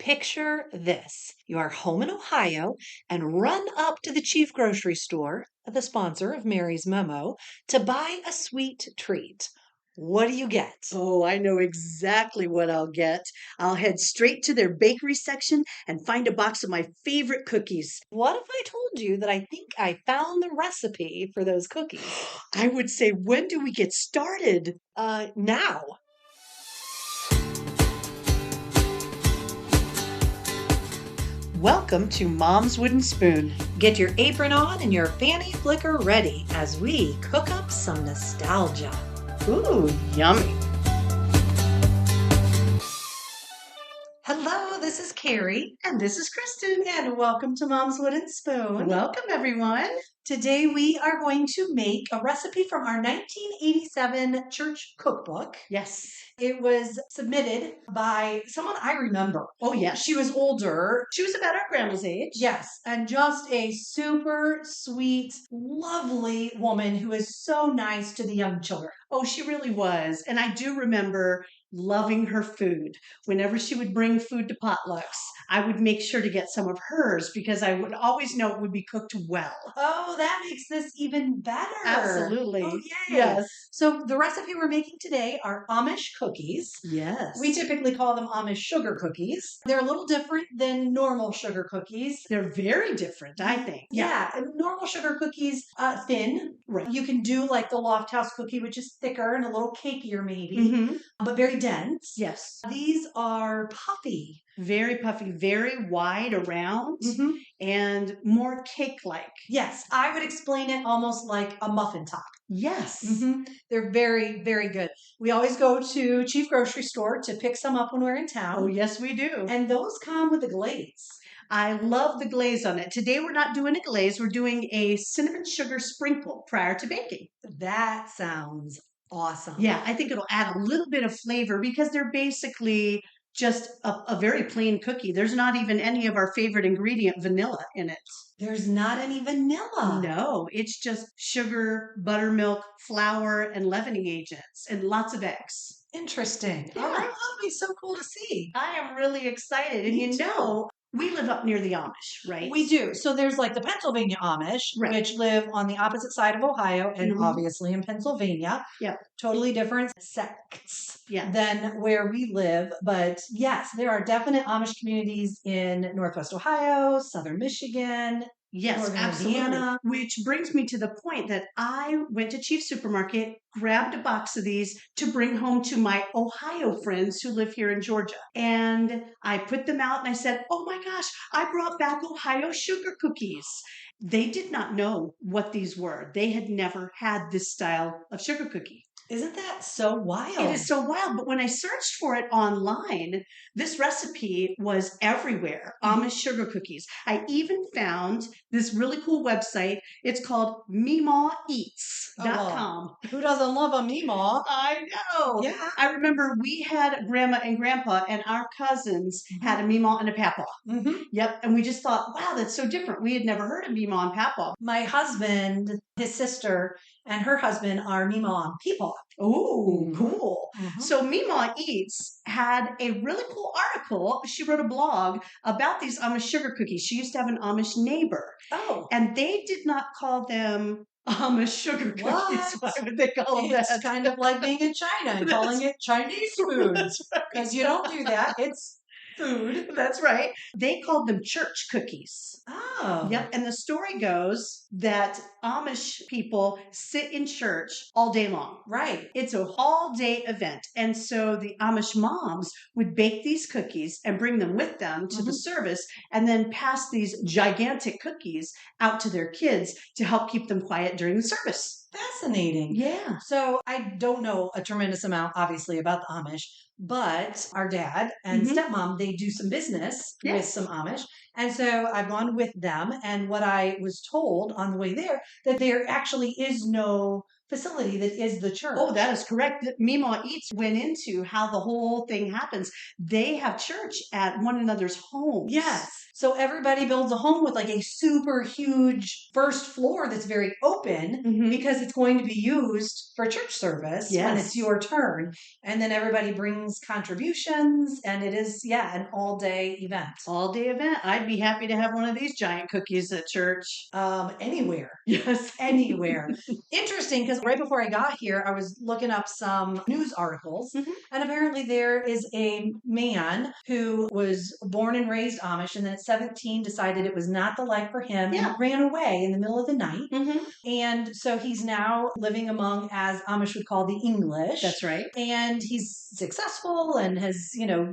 Picture this. You are home in Ohio and run up to the Chief Grocery Store, the sponsor of Mary's Memo, to buy a sweet treat. What do you get? Oh, I know exactly what I'll get. I'll head straight to their bakery section and find a box of my favorite cookies. What if I told you that I think I found the recipe for those cookies? I would say, when do we get started? Now. Welcome to Mom's Wooden Spoon. Get your apron on and your fanny flicker ready as we cook up some nostalgia. Ooh, yummy. Hello, this is Carrie. And this is Kristen. And welcome to Mom's Wooden Spoon. Welcome, everyone. Today we are going to make a recipe from our 1987 church cookbook. Yes. It was submitted by someone I remember. Oh, yes. She was older. She was about our grandma's age. Yes, and just a super sweet, lovely woman who is so nice to the young children. Oh, she really was. And I do remember loving her food. Whenever she would bring food to potlucks, I would make sure to get some of hers because I would always know it would be cooked well. Oh, that makes this even better. Absolutely. Oh, yay. Yes. So the recipe we're making today are Amish cookies. Yes. We typically call them Amish sugar cookies. They're a little different than normal sugar cookies. They're very different, I think. Yeah. Normal sugar cookies, thin. Right. You can do like the Loft House cookie, which is thicker and a little cakier maybe, but very dense. Yes. These are puffy. Very puffy, very wide around, and more cake-like. Yes, I would explain it almost like a muffin top. Yes. They're very, very good. We always go to Chief Grocery Store to pick some up when we're in town. Oh, yes, we do. And those come with a glaze. I love the glaze on it. Today we're not doing a glaze. We're doing a cinnamon sugar sprinkle prior to baking. That sounds awesome. Yeah, I think it'll add a little bit of flavor because they're basically just a very plain cookie. There's not even any of our favorite ingredient, vanilla, in it. There's not any vanilla. No, it's just sugar, buttermilk, flour, and leavening agents, and lots of eggs. Interesting. Yeah. Oh, that'll be so cool to see. I am really excited. And Me too. we live up near the Amish, right? We do. So there's like the Pennsylvania Amish, Right. which live on the opposite side of Ohio and Mhm. obviously in Pennsylvania. Yep. Totally different sects Yeah. than where we live. But yes, there are definite Amish communities in Northwest Ohio, Southern Michigan. Yes, Northern absolutely. Indiana. Which brings me to the point that I went to Chief Supermarket, grabbed a box of these to bring home to my Ohio friends who live here in Georgia. And I put them out and I said, oh my gosh, I brought back Ohio sugar cookies. They did not know what these were. They had never had this style of sugar cookie. Isn't that so wild? It is so wild. But when I searched for it online, this recipe was everywhere. Amish sugar cookies. I even found this really cool website. It's called meemaweats.com. Who doesn't love a meemaw? I know. Yeah. I remember we had grandma and grandpa and our cousins had a meemaw and a papaw. Yep. And we just thought, wow, that's so different. We had never heard of meemaw and papaw. My husband, his sister, and her husband are meemaw and peepaw. Oh, cool. Mhm. So Meemaw Eats had a really cool article. She wrote a blog about these Amish sugar cookies. She used to have an Amish neighbor. Oh. And they did not call them Amish sugar cookies. What? Why would they call them It's that? kind of like being in China and calling it Chinese food. Because you don't do that. It's food. That's right. They called them church cookies. Oh. Yep. And the story goes that Amish people sit in church all day long. Right. It's a all day event. And so the Amish moms would bake these cookies and bring them with them to the service and then pass these gigantic cookies out to their kids to help keep them quiet during the service. Fascinating. Yeah. So I don't know a tremendous amount, obviously, about the Amish, but our dad and stepmom, they do some business with some Amish. And so I've gone with them. And what I was told on the way there, that there actually is no facility that is the church. Oh, that is correct. Mima Eats went into how the whole thing happens. They have church at one another's homes. Yes. So everybody builds a home with like a super huge first floor that's very open because it's going to be used for church service when it's your turn. And then everybody brings contributions, and it is, an all-day event. All-day event. I'd be happy to have one of these giant cookies at church. Anywhere. Yes. Anywhere. Interesting, because right before I got here, I was looking up some news articles, and apparently there is a man who was born and raised Amish, and then at 17 decided it was not the life for him and ran away in the middle of the night. And so he's now living among, as Amish would call, the English. That's right. And he's successful and has,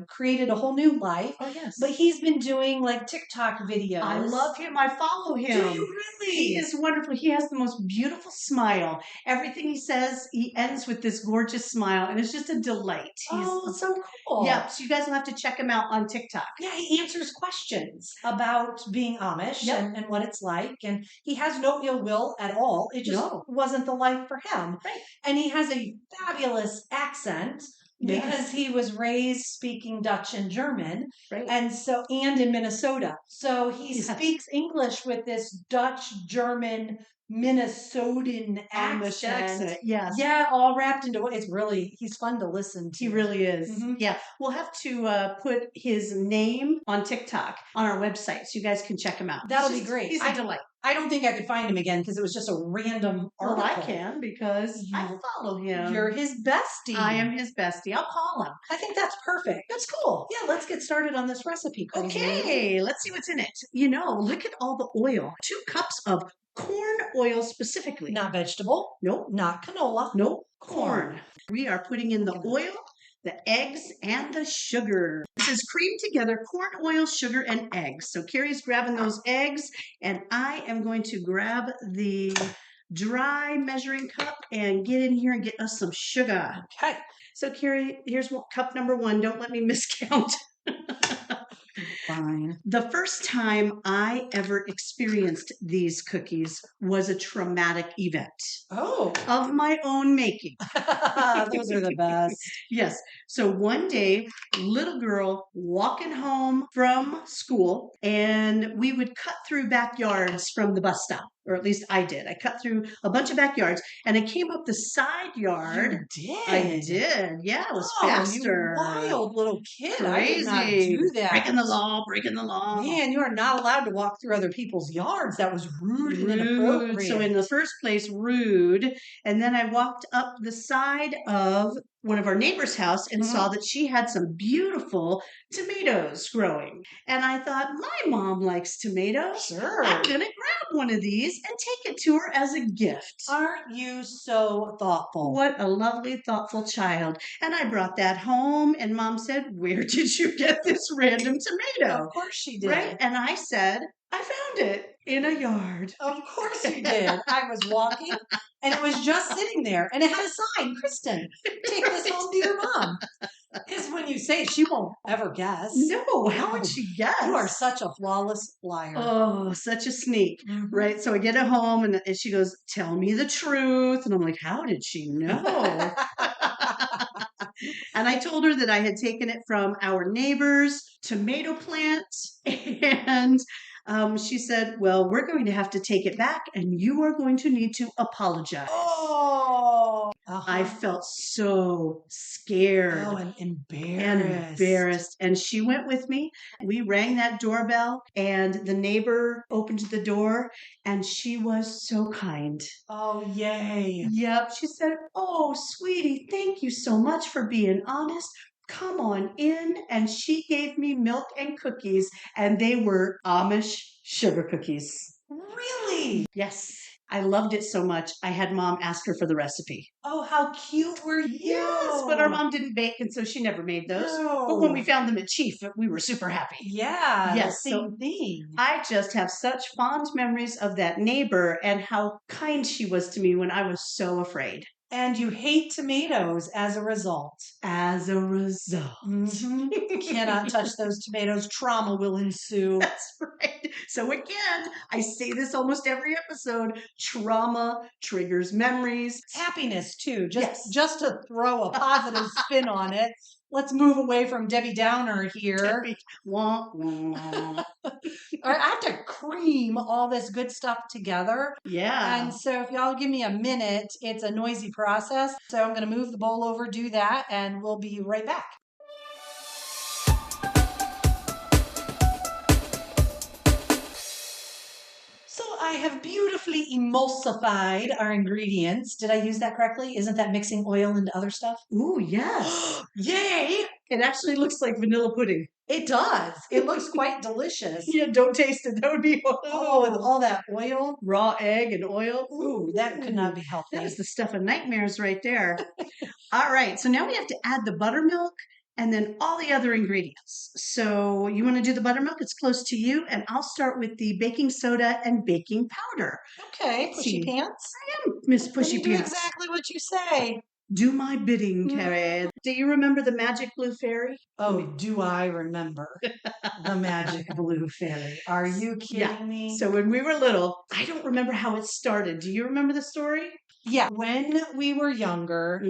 created a whole new life. Oh, yes. But he's been doing like TikTok videos. I love him. I follow him. Do you really? He is wonderful. He has the most beautiful smile. Everything he says, he ends with this gorgeous smile, and it's just a delight. It's so cool. Yeah, so you guys will have to check him out on TikTok. Yeah, he answers questions about being Amish and what it's like, and he has no ill will at all. It just wasn't the life for him. Right. And he has a fabulous accent. Because he was raised speaking Dutch and German, and in Minnesota. So he speaks English with this Dutch, German, Minnesotan accent. Yes. Yeah, all wrapped into it. He's fun to listen to. He really is. Yeah. We'll have to put his name on TikTok on our website so you guys can check him out. That'll be great. He's a delight. I don't think I could find him again because it was just a random article. Well, I can because I follow him. You're his bestie. I am his bestie. I'll call him. I think that's perfect. That's cool. Yeah, let's get started on this recipe. Okay, let's see what's in it. Look at all the oil. 2 cups of corn oil specifically. Not vegetable. Nope. Not canola. Nope. Corn. We are putting in the oil, the eggs, and the sugar. This is creamed together corn oil, sugar, and eggs. So Carrie's grabbing those eggs, and I am going to grab the dry measuring cup and get in here and get us some sugar. Okay. So Carrie, here's cup number 1. Don't let me miscount. Fine. The first time I ever experienced these cookies was a traumatic event. Oh. Of my own making. Those are the best. Yes. So one day, little girl walking home from school, and we would cut through backyards from the bus stop. Or at least I did. I cut through a bunch of backyards, and I came up the side yard. You did? I did. Yeah, it was faster. You wild little kid. Crazy. I did not do that. Breaking the law. Man, you are not allowed to walk through other people's yards. That was rude and inappropriate. So in the first place, rude. And then I walked up the side of one of our neighbor's house and saw that she had some beautiful tomatoes growing. And I thought, my mom likes tomatoes. Sure. I'm going to grab one of these and take it to her as a gift. Aren't you so thoughtful? What a lovely, thoughtful child. And I brought that home, and Mom said, where did you get this random tomato? Of course she did. Right? And I said, I found it in a yard. Of course you did. I was walking, and it was just sitting there, and it had a sign, Kristen, take this home to your mom. Because when you say it, she won't ever guess. No, how would she guess? You are such a flawless liar. Oh, such a sneak. Right? So I get it home, and she goes, tell me the truth. And I'm like, how did she know? And I told her that I had taken it from our neighbor's tomato plant, and she said, well, we're going to have to take it back, and you are going to need to apologize. Oh. I felt so scared. Oh, and embarrassed. And she went with me. We rang that doorbell, and the neighbor opened the door, and she was so kind. Oh, yay. Yep. She said, oh, sweetie, thank you so much for being honest. Come on in. And she gave me milk and cookies, and they were Amish sugar cookies. Really? Yes. I loved it so much. I had Mom ask her for the recipe. Oh, how cute were you? Yes, but our mom didn't bake, and so she never made those. No. But when we found them at Chief, we were super happy. Yeah, yes, same thing. I just have such fond memories of that neighbor and how kind she was to me when I was so afraid. And you hate tomatoes as a result. As a result. Cannot touch those tomatoes. Trauma will ensue. That's right. So again, I say this almost every episode. Trauma triggers memories. Happiness too. Yes. Just to throw a positive spin on it. Let's move away from Debbie Downer here. Wah, wah. I have to cream all this good stuff together. Yeah. And so if y'all give me a minute, it's a noisy process. So I'm going to move the bowl over, do that, and we'll be right back. So I have beautifully emulsified our ingredients. Did I use that correctly? Isn't that mixing oil into other stuff? Ooh, yes. Yay! It actually looks like vanilla pudding. It does. It looks quite delicious. Yeah, don't taste it. That would be Oh, with all that oil. Raw egg and oil. Ooh, that could not be healthy. That is the stuff of nightmares right there. All right, so now we have to add the buttermilk and then all the other ingredients. So you want to do the buttermilk? It's close to you, and I'll start with the baking soda and baking powder. Okay, pushy pants. I am Miss Pushy Do Pants. exactly what you say. Do my bidding, Carrie. Do you remember the magic blue fairy? Oh, do I remember the magic blue fairy? Are you kidding me? So when we were little, I don't remember how it started. Do you remember the story? Yeah, when we were younger,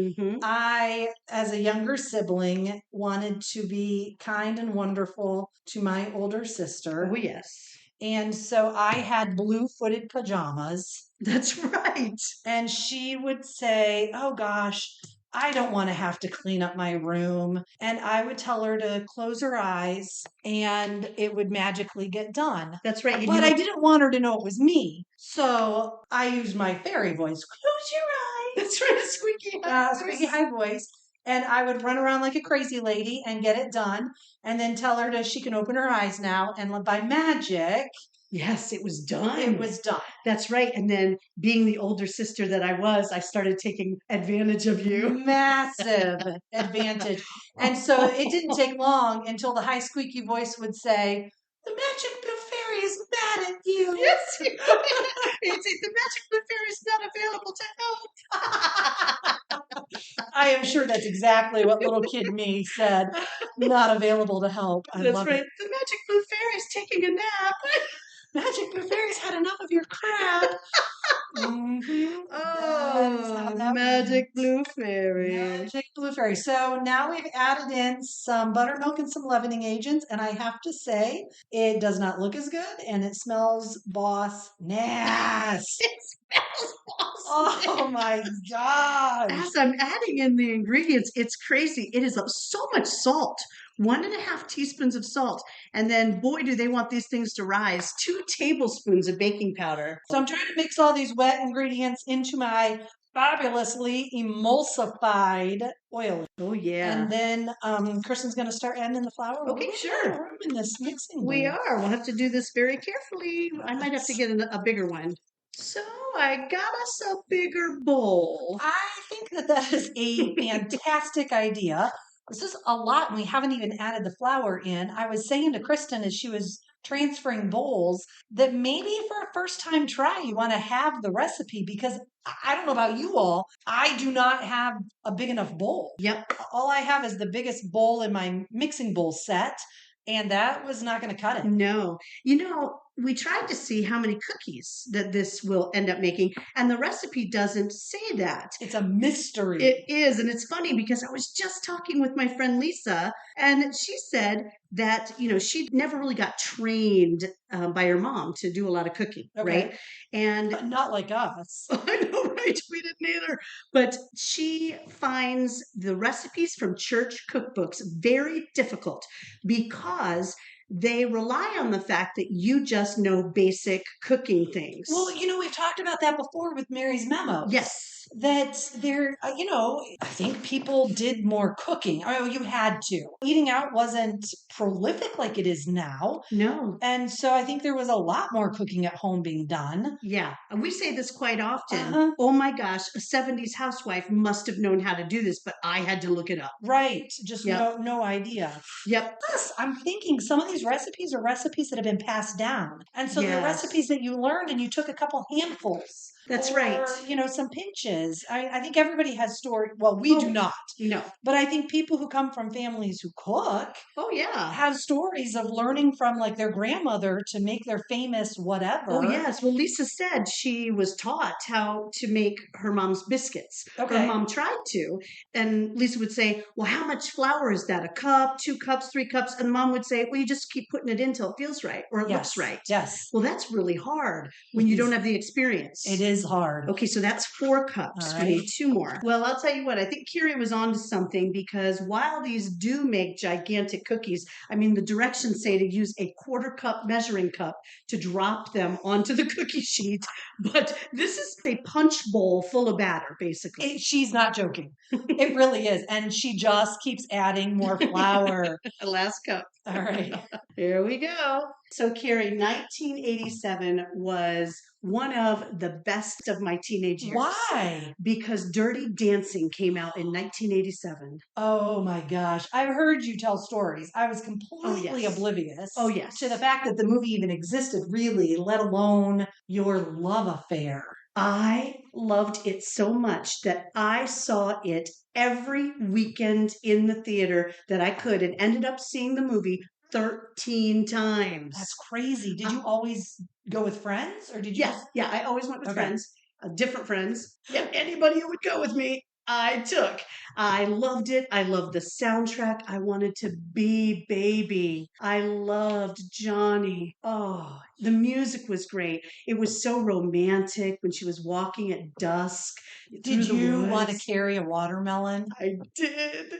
I, as a younger sibling, wanted to be kind and wonderful to my older sister. Oh, yes. And so I had blue-footed pajamas. That's right. And she would say, oh gosh, I don't want to have to clean up my room. And I would tell her to close her eyes and it would magically get done. That's right. But I didn't want her to know it was me. So I used my fairy voice. Close your eyes. That's right. Squeaky high voice. And I would run around like a crazy lady and get it done. And then tell her that she can open her eyes now. And by magic, yes, it was done. it was done. That's right. And then being the older sister that I was, I started taking advantage of you. Massive advantage. And so it didn't take long until the high squeaky voice would say, the magic blue fairy is mad at you. Yes. The magic blue fairy is not available to help. I am sure that's exactly what little kid me said. Not available to help. I That's love right. it. The magic blue fairy is taking a nap. Magic blue fairy's had enough of your crap. Oh, magic blue fairy. Magic blue fairy. So now we've added in some buttermilk and some leavening agents, and I have to say it does not look as good, and it smells boss nasty. It smells awesome. Oh my gosh. As I'm adding in the ingredients, it's crazy. It is so much salt. 1.5 teaspoons of salt. And then, boy, do they want these things to rise. 2 tablespoons of baking powder. So I'm trying to mix all these wet ingredients into my fabulously emulsified oil. Oh, yeah. And then Kristen's going to start adding in the flour. Okay, sure. Room in this mixing We bowl. are. We'll have to do this very carefully. I might have to get a bigger one. So I got us a bigger bowl. I think that is a fantastic idea. This is a lot, and we haven't even added the flour in. I was saying to Kristen as she was transferring bowls that maybe for a first time try, you want to have the recipe because I don't know about you all. I do not have a big enough bowl. Yep. All I have is the biggest bowl in my mixing bowl set, and that was not going to cut it. No. We tried to see how many cookies that this will end up making, and the recipe doesn't say that. It's a mystery. It is, and it's funny because I was just talking with my friend Lisa, and she said that, she never really got trained by her mom to do a lot of cooking, right? And not like us. I know, right? We didn't either. But she finds the recipes from church cookbooks very difficult because they rely on the fact that you just know basic cooking things. Well, we've talked about that before with Mary's Memo. Yes. That there, I think people did more cooking. Oh, you had to. Eating out wasn't prolific like it is now. No. And so I think there was a lot more cooking at home being done. Yeah. And we say this quite often. Oh my gosh, a 70s housewife must have known how to do this, but I had to look it up. Right. Just no idea. Yep. Plus, I'm thinking some of these recipes are recipes that have been passed down. And so they're recipes that you learned and you took a couple handfuls. That's right. Some pinches. is. I think everybody has story. Well, we do not. No. But I think people who come from families who cook have stories of learning from like their grandmother to make their famous whatever. Oh, yes. Well, Lisa said she was taught how to make her mom's biscuits. Okay. Her mom tried to. And Lisa would say, well, how much flour is that? A cup, 2 cups, 3 cups? And mom would say, well, you just keep putting it in until it feels right or it looks right. Yes. Well, that's really hard when you don't have the experience. It is hard. Okay, so that's 4 cups. We need 2 more. Well, I'll tell you what, I think Carrie was onto something because while these do make gigantic cookies, I mean, the directions say to use a 1/4 cup measuring cup to drop them onto the cookie sheet. But this is a punch bowl full of batter, basically. She's not joking. It really is. And she just keeps adding more flour. Last cup. All right. Here we go. So, Carrie, 1987 was one of the best of my teenage years. Why? Because Dirty Dancing came out in 1987. Oh my gosh. I've heard you tell stories. I was completely oblivious to the fact that the movie even existed, really, let alone your love affair. I loved it so much that I saw it every weekend in the theater that I could and ended up seeing the movie 13 times. That's crazy. Did you always go with friends or did you? Yeah, I always went with friends, different friends. Yeah, anybody who would go with me, I took. I loved it. I loved the soundtrack. I wanted to be Baby. I loved Johnny. Oh, the music was great. It was so romantic when she was walking at dusk. Did you want to carry a watermelon? I did.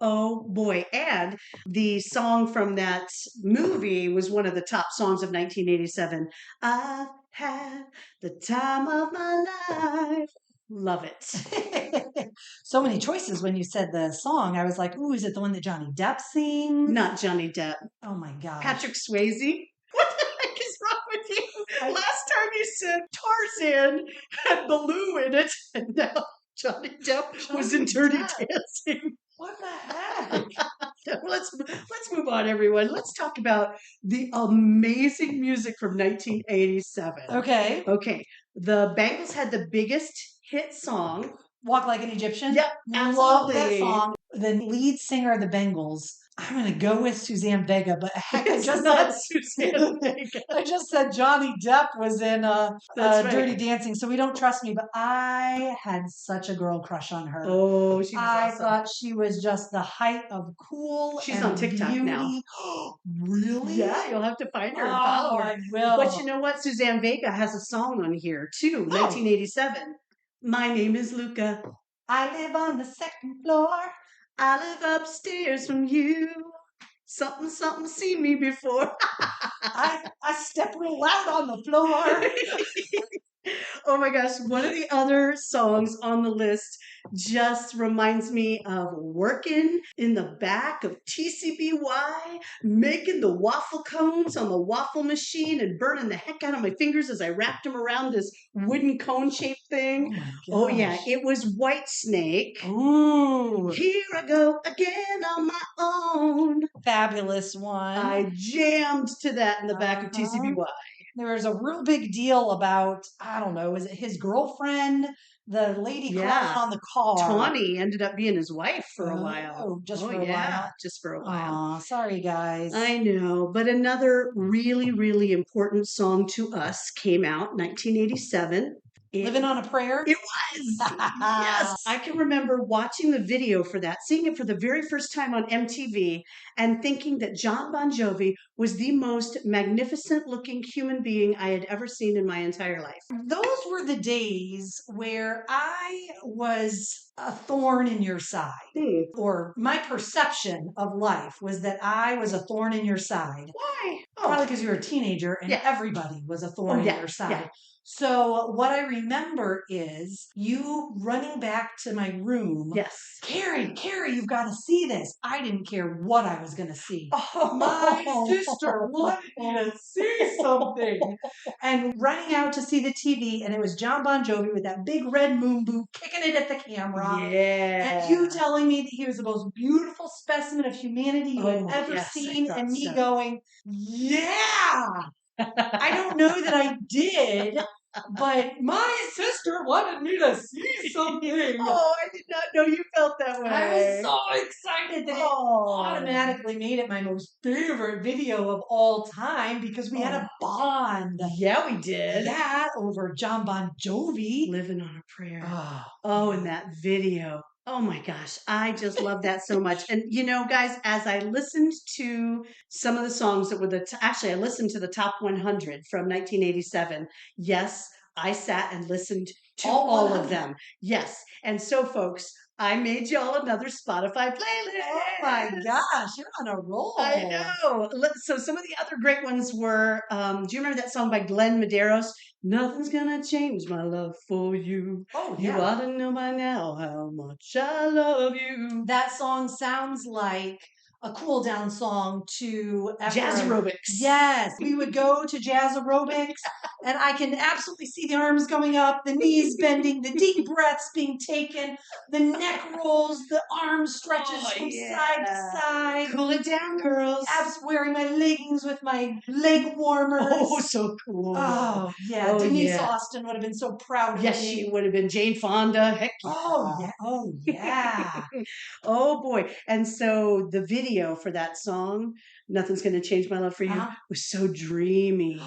Oh boy. And the song from that movie was one of the top songs of 1987. I've had the time of my life. Love it. So many choices when you said the song. I was like, ooh, is it the one that Johnny Depp sings? Not Johnny Depp. Oh my God. Patrick Swayze. What the heck is wrong with you? Last time you said Tarzan had Baloo in it, and now Johnny Depp was in Dirty Dancing. What the heck? Let's move on, everyone. Let's talk about the amazing music from 1987. Okay. Okay. The Bangles had the biggest hit song. Walk Like an Egyptian? Yep, Love that song. The lead singer of the Bangles, I'm going to go with Suzanne Vega, but heck, I just said Suzanne Vega. I just said Johnny Depp was in Dirty Dancing, so we don't trust me, but I had such a girl crush on her. Oh, she was awesome. Thought she was just the height of cool. She's and on TikTok beauty. now. Really? Yeah, you'll have to find her and follow her. I will. But you know what? Suzanne Vega has a song on here too, 1987. My name is Luca. I live on the 2nd floor. I live upstairs from you. Something, seen me before. I step real loud on the floor. Oh my gosh, one of the other songs on the list just reminds me of working in the back of TCBY, making the waffle cones on the waffle machine and burning the heck out of my fingers as I wrapped them around this wooden cone-shaped thing. Oh yeah, it was Whitesnake. Ooh. Here I go again on my own. Fabulous one. I jammed to that in the back of TCBY. There was a real big deal about, I don't know, is it his girlfriend? The lady crawling on the car. Tawny ended up being his wife for a while. Oh, just for a while? Just for a while. Aw, sorry, guys. I know. But another really, really important song to us came out 1987. Living on a Prayer? It was. Yes. I can remember watching the video for that, seeing it for the very first time on MTV, and thinking that John Bon Jovi was the most magnificent looking human being I had ever seen in my entire life. Those were the days where I was a thorn in your side. Or my perception of life was that I was a thorn in your side. Why? Probably because you were a teenager and everybody was a thorn in your side. So what I remember is you running back to my room. Yes. Carrie, you've got to see this. I didn't care what I was going to see. My sister wanted me to see something. And running out to see the TV, and it was John Bon Jovi with that big red moon boot kicking it at the camera. Yeah. And you telling me that he was the most beautiful specimen of humanity you had ever seen, and me going, yeah. I don't know that I did, But my sister wanted me to see something. Oh, I did not know you felt that way. I was so excited that it automatically made it my most favorite video of all time because we had a bond. Yeah, we did. Yeah, over John Bon Jovi. Living on a Prayer. Oh, Oh, and that video. Oh my gosh, I just love that so much. And you know, guys, as I listened to some of the songs that were actually, I listened to the top 100 from 1987. Yes, I sat and listened to all of them. Yes. And so, folks, I made y'all another Spotify playlist. oh my gosh, you're on a roll. I know. So some of the other great ones were, do you remember that song by Glenn Medeiros? Nothing's gonna change my love for you. Oh, You yeah. ought to know by now how much I love you. That song sounds like a cool down song to Jazz aerobics. Yes, we would go to jazz aerobics, and I can absolutely see the arms going up, the knees bending, the deep breaths being taken, the neck rolls, the arm stretches from side to side. Cool it down, girls. Wearing my leggings with my leg warmers. Oh, so cool. Oh, yeah. Denise Austin would have been so proud of me. Yes, she would have been. Jane Fonda. Heck yeah. Oh, yeah. Oh, yeah. Oh, boy. And so the video for that song, Nothing's Gonna Change My Love for You, was so dreamy.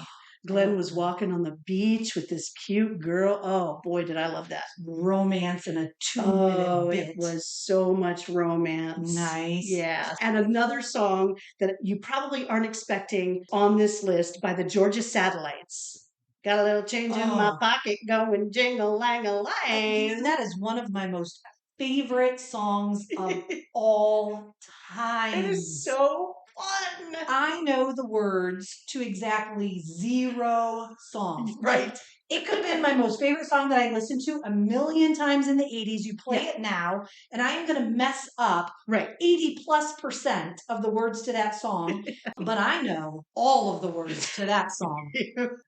Glenn was walking on the beach with this cute girl. Oh, boy, did I love that. Romance in a 2-minute bit. It was so much romance. Nice. Yeah. And another song that you probably aren't expecting on this list by the Georgia Satellites. Got a little change in my pocket going jingle-lang-a-lang. That is one of my most favorite songs of all time. It is so fun. I know the words to exactly 0 songs. Right. It could have been my most favorite song that I listened to a million times in the 80s. You play it now, and I am going to mess up 80+% of the words to that song, but I know all of the words to that song.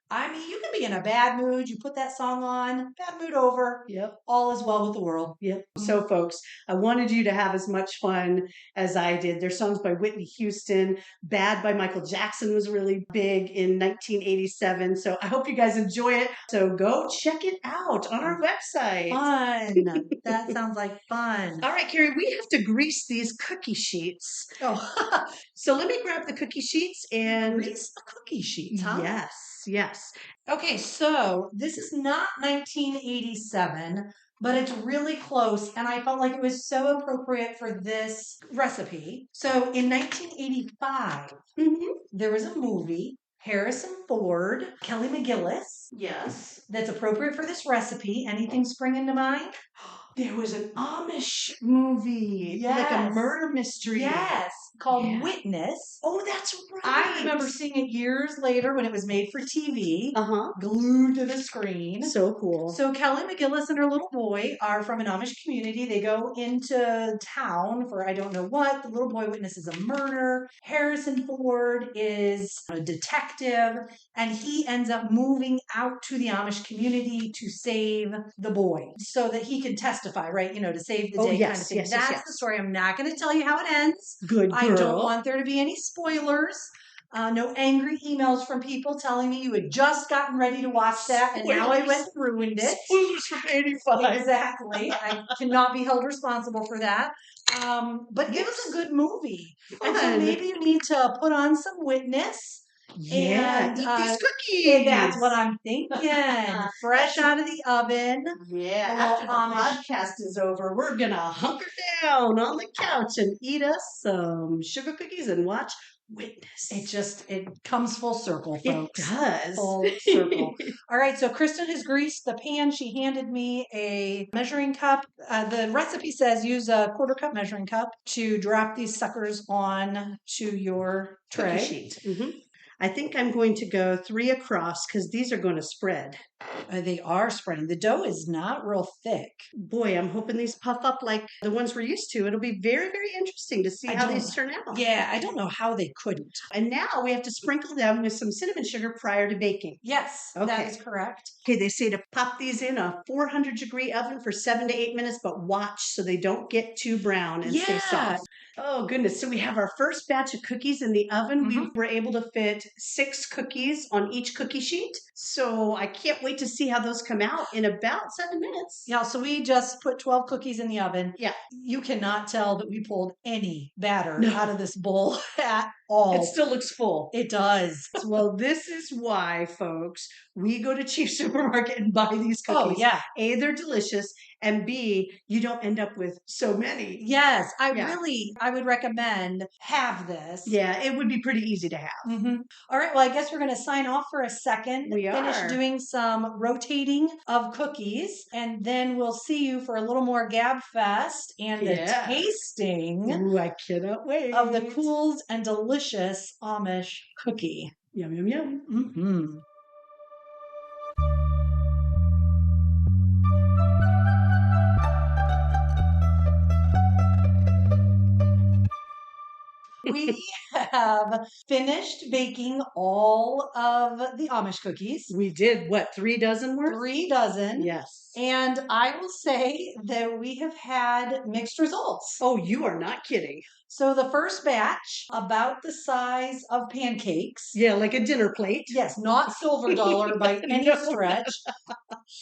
I mean, you can be in a bad mood. You put that song on, bad mood over. Yep. All is well with the world. Yep. So, folks, I wanted you to have as much fun as I did. There's songs by Whitney Houston. Bad by Michael Jackson was really big in 1987. So I hope you guys enjoy it. So go check it out on our website. Fun. That sounds like fun. All right, Carrie, we have to grease these cookie sheets. Oh, so let me grab the cookie sheets and grease the cookie sheets, huh? Yes. Yes. Okay, so this is not 1987, but it's really close, and I felt like it was so appropriate for this recipe. So in 1985, there was a movie, Harrison Ford, Kelly McGillis. Yes. That's appropriate for this recipe. Anything springing to mind? There was an Amish movie, like a murder mystery. Yes, called Witness. Oh, that's right. I remember seeing it years later when it was made for TV, glued to the screen. So cool. So Kelly McGillis and her little boy are from an Amish community. They go into town for I don't know what. The little boy witnesses a murder. Harrison Ford is a detective, and he ends up moving out to the Amish community to save the boy so that he can testify, right? You know, to save the day kind of thing. That's the story. I'm not going to tell you how it ends. Good girl. I don't want there to be any spoilers. No angry emails from people telling me you had just gotten ready to watch that and now I went and ruined it. Spoilers from 85. Exactly. I cannot be held responsible for that. But it was a good movie. And so maybe you need to put on some Witness. Yeah, and eat these cookies. That's what I'm thinking. Fresh out of the oven. Yeah, after the podcast is over, we're going to hunker down on the couch and eat us some sugar cookies and watch Witness. It comes full circle, folks. It does. Full circle. All right, so Kristen has greased the pan. She handed me a measuring cup. The recipe says use a 1/4 cup measuring cup to drop these suckers on to your tray. Sheet. I think I'm going to go 3 across because these are going to spread. They are spreading. The dough is not real thick. Boy, I'm hoping these puff up like the ones we're used to. It'll be very, very interesting to see how these turn out. Yeah, I don't know how they couldn't. And now we have to sprinkle them with some cinnamon sugar prior to baking. Yes, that is correct. Okay, they say to pop these in a 400-degree oven for 7 to 8 minutes, but watch so they don't get too brown and stay soft. Oh, goodness. So we have our first batch of cookies in the oven. We were able to fit 6 cookies on each cookie sheet. So I can't wait wait to see how those come out in about 7 minutes. Yeah, so we just put 12 cookies in the oven. Yeah. You cannot tell that we pulled any batter No. out of this bowl at all. It still looks full. It does. Well, this is why, folks, we go to Chief Supermarket and buy these cookies. Oh, yeah. A, they're delicious, and B, you don't end up with so many. Yes, Yeah. I would recommend have this. Yeah, it would be pretty easy to have. All right, well, I guess we're going to sign off for a second. We Finish are. doing some rotating of cookies, and then we'll see you for a little more Gab Fest and the Yeah. tasting Ooh, I cannot wait. of the cool and delicious Amish cookie. Yum, yum, yum. We have finished baking all of the Amish cookies. We did, what, 3 dozen worth? 3 dozen. Yes. And I will say that we have had mixed results. Oh, you are not kidding. So the first batch, about the size of pancakes. Yeah, like a dinner plate. Yes, not silver dollar by any No. stretch.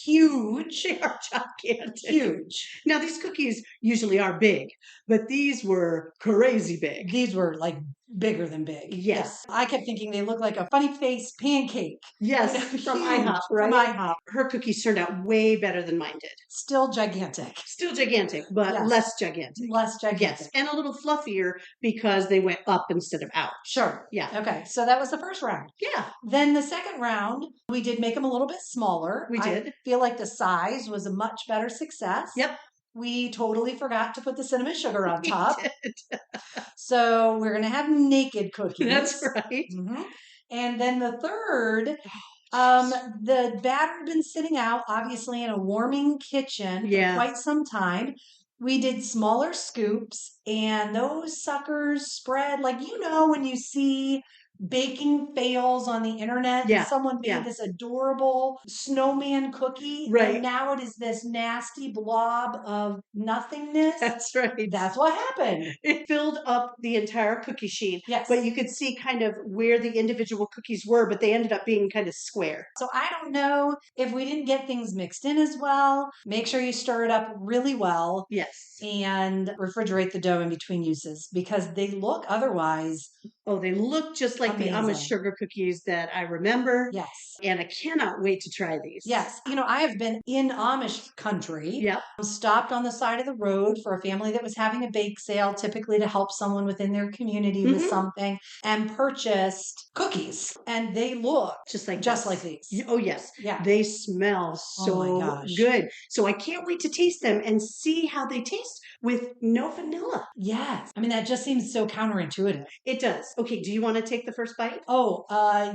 Huge. They are gigantic. Huge. Now, these cookies usually are big, but these were crazy big. These were like bigger than big. Yes. Yeah. I kept thinking they looked like a funny face pancake. Yes, from IHOP, right? From IHOP. Her cookies turned out way better than mine did. Still gigantic. Still gigantic, but Yes. less gigantic. Less gigantic. Yes, and a little fluffier because they went up instead of out. Sure. Yeah. Okay, so that was the first round. Yeah. Then the second round, we did make them a little bit smaller. We did. I feel like the size was a much better success. Yep. We totally forgot to put the cinnamon sugar on top. We did. So we're going to have naked cookies. That's right. And then the third, the batter had been sitting out, obviously, in a warming kitchen for quite some time. We did smaller scoops, and those suckers spread like, when you see baking fails on the internet, and someone made this adorable snowman cookie, and now it is this nasty blob of nothingness. That's right. That's what happened. It filled up the entire cookie sheet. Yes. But you could see kind of where the individual cookies were, but they ended up being kind of square. So I don't know if we didn't get things mixed in as well. Make sure you stir it up really well. Yes. And refrigerate the dough in between uses because they look otherwise. Oh, they look just like the Amish sugar cookies that I remember. Yes. And I cannot wait to try these. Yes. I have been in Amish country. Yep. Stopped on the side of the road for a family that was having a bake sale, typically to help someone within their community with something, and purchased cookies. And they look just like these. Oh, yes. Yeah. They smell so good. So I can't wait to taste them and see how they taste with no vanilla. Yes. I mean, that just seems so counterintuitive. It does. Okay. Do you want to take the first bite? Oh,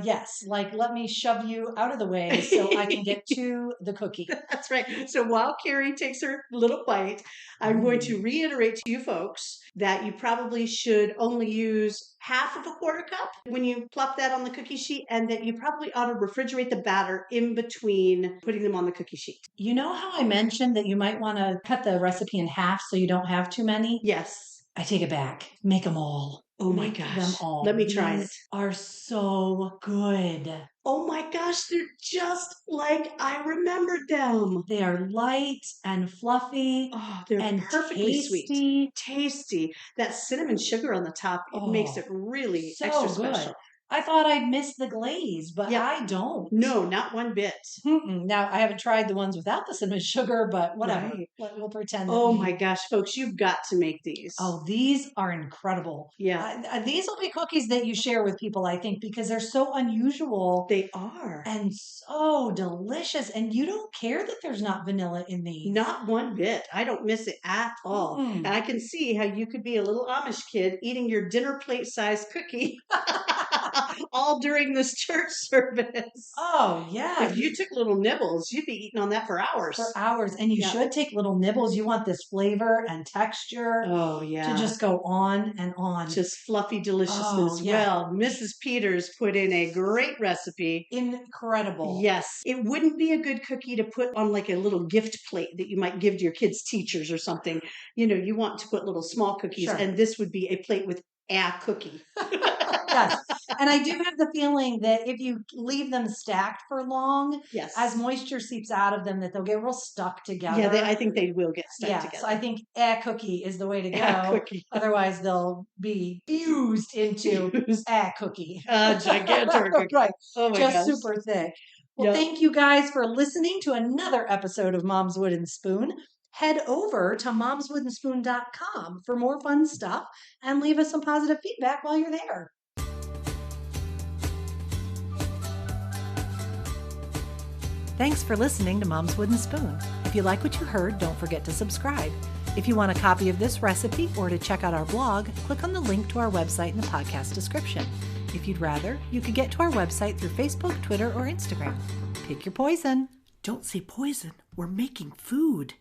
yes. Like, let me shove you out of the way so I can get to the cookie. That's right. So while Carrie takes her little bite, I'm going to reiterate to you folks that you probably should only use half of a quarter cup when you plop that on the cookie sheet, and that you probably ought to refrigerate the batter in between putting them on the cookie sheet. You know how I mentioned that you might want to cut the recipe in half so you don't have too many? Yes. I take it back. Make them all. Oh my Make gosh. them all. Let me try it. These are so good. Oh my gosh, they're just like I remembered them. They are light and fluffy. Oh, they're perfectly sweet. Tasty. That cinnamon sugar on the top, it makes it really so extra good. special. I thought I'd miss the glaze, but I don't. No, not one bit. Now, I haven't tried the ones without the cinnamon sugar, but whatever. Right. We'll pretend. Oh my gosh, folks, you've got to make these. Oh, these are incredible. Yeah. These will be cookies that you share with people, I think, because they're so unusual. They are. And so delicious. And you don't care that there's not vanilla in these. Not one bit. I don't miss it at all. And I can see how you could be a little Amish kid eating your dinner plate size cookie all during this church service. Oh, yeah. If you took little nibbles, you'd be eating on that for hours. For hours. And you should take little nibbles. You want this flavor and texture. Oh, yeah. To just go on and on. Just fluffy deliciousness. Well, Mrs. Peters put in a great recipe. Incredible. Yes. It wouldn't be a good cookie to put on like a little gift plate that you might give to your kids' teachers or something. You want to put little small cookies, and this would be a plate with a cookie. Yes. And I do have the feeling that if you leave them stacked for long, Yes. as moisture seeps out of them, that they'll get real stuck together. Yeah, I think they will get stuck Yes, together. I think cookie is the way to A go. cookie. Otherwise, they'll be fused into a cookie. Gigantic cookie. Right. Oh my Just gosh. super thick. Well, Yep. thank you guys for listening to another episode of Mom's Wooden Spoon. Head over to momswoodenspoon.com for more fun stuff and leave us some positive feedback while you're there. Thanks for listening to Mom's Wooden Spoon. If you like what you heard, don't forget to subscribe. If you want a copy of this recipe or to check out our blog, click on the link to our website in the podcast description. If you'd rather, you could get to our website through Facebook, Twitter, or Instagram. Pick your poison. Don't say poison. We're making food.